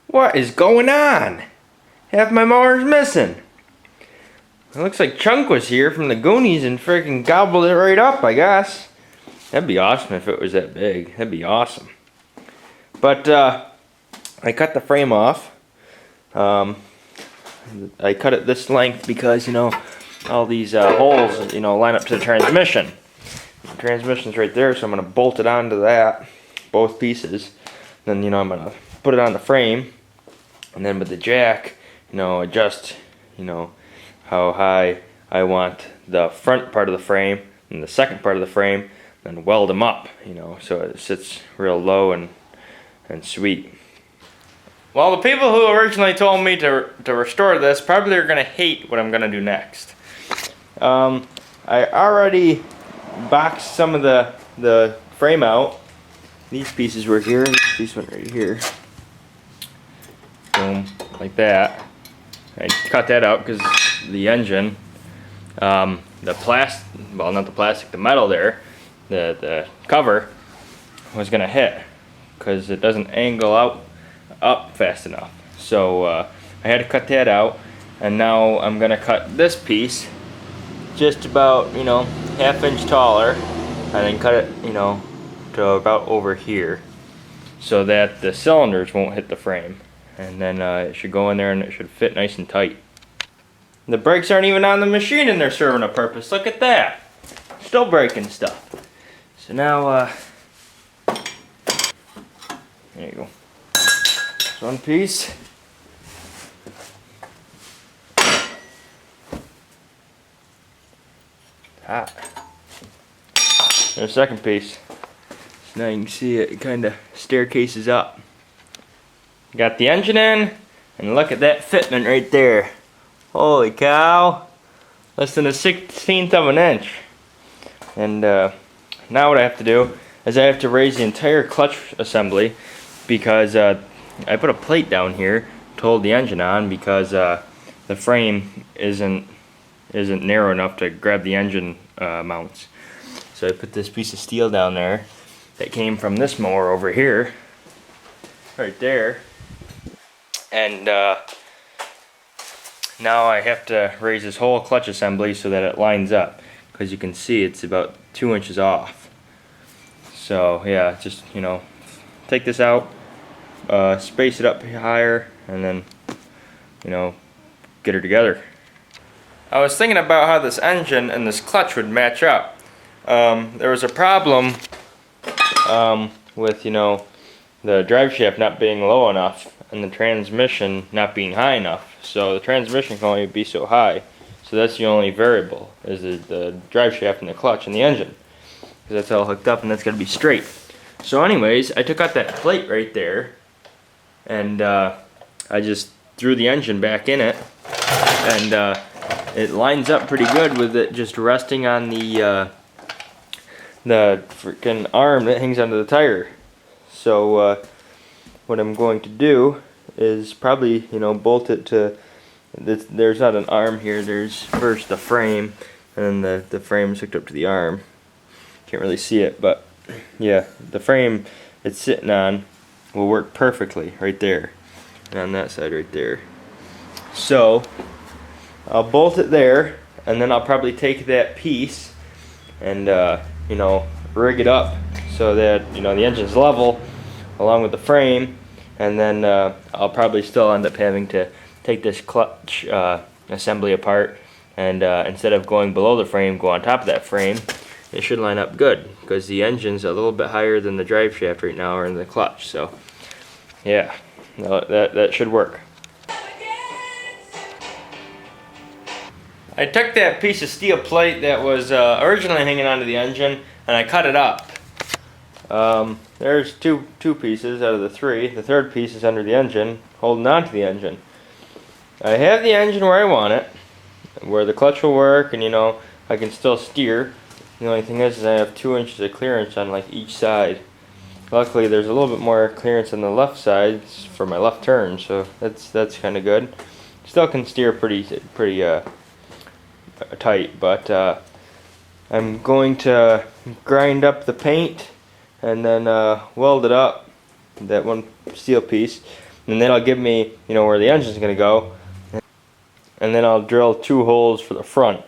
What is going on? Half my mower's missing. It looks like Chunk was here from the Goonies and freaking gobbled it right up, I guess. That'd be awesome if it was that big. That'd be awesome. But I cut the frame off. I cut it this length because, you know, all these holes, you know, line up to the transmission. The transmission's right there, so I'm going to bolt it onto that, both pieces. Then, you know, I'm going to put it on the frame. And then with the jack, you know, adjust, you know, how high I want the front part of the frame and the second part of the frame, and weld them up, you know, so it sits real low and sweet. Well, the people who originally told me to restore this probably are going to hate what I'm going to do next. I already boxed some of the frame out. These pieces were here, this piece went right here. Boom, like that. I cut that out because the engine, the plastic, well, not the plastic, the metal there, the cover was going to hit because it doesn't angle up fast enough. So I had to cut that out, and now I'm going to cut this piece just about, you know, ½ inch taller, and then cut it, you know, to about over here so that the cylinders won't hit the frame. And then it should go in there and it should fit nice and tight. The brakes aren't even on the machine and they're serving a purpose. Look at that. Still breaking stuff. So now, there you go. There's one piece. Hot. There's a second piece. So now you can see it kind of staircases up. Got the engine in, and look at that fitment right there. Holy cow. Less than a 16th of an inch. And now what I have to do is I have to raise the entire clutch assembly because I put a plate down here to hold the engine on because the frame isn't narrow enough to grab the engine mounts. So I put this piece of steel down there that came from this mower over here, right there. And now I have to raise this whole clutch assembly so that it lines up, because you can see it's about 2 inches off. So yeah, just, you know, take this out, space it up higher, and then, you know, get her together. I was thinking about how this engine and this clutch would match up. There was a problem with, you know, the drive shaft not being low enough and the transmission not being high enough. So the transmission can only be so high. So that's the only variable, is the drive shaft and the clutch and the engine. Because that's all hooked up and that's got to be straight. So anyways, I took out that plate right there and I just threw the engine back in it, and it lines up pretty good with it just resting on the freaking arm that hangs onto the tire. So what I'm going to do is probably, you know, bolt it to this. There's not an arm here. There's first the frame, and then the frame is hooked up to the arm. Can't really see it, but yeah, the frame it's sitting on will work perfectly right there, and on that side right there. So I'll bolt it there, and then I'll probably take that piece and you know, rig it up so that, you know, the engine's level along with the frame, and then I'll probably still end up having to take this clutch assembly apart, and instead of going below the frame, go on top of that frame. It should line up good because the engine's a little bit higher than the drive shaft right now, or in the clutch. So yeah, that should work. I took that piece of steel plate that was originally hanging onto the engine and I cut it up. There's two pieces out of the three. The third piece is under the engine, holding onto the engine. I have the engine where I want it, where the clutch will work, and, you know, I can still steer. The only thing is I have 2 inches of clearance on like each side. Luckily there's a little bit more clearance on the left side for my left turn, so that's kind of good. Still can steer pretty tight, but I'm going to grind up the paint and then weld it up, that one steel piece, and then it'll give me, you know, where the engine's going to go, and then I'll drill 2 holes for the front.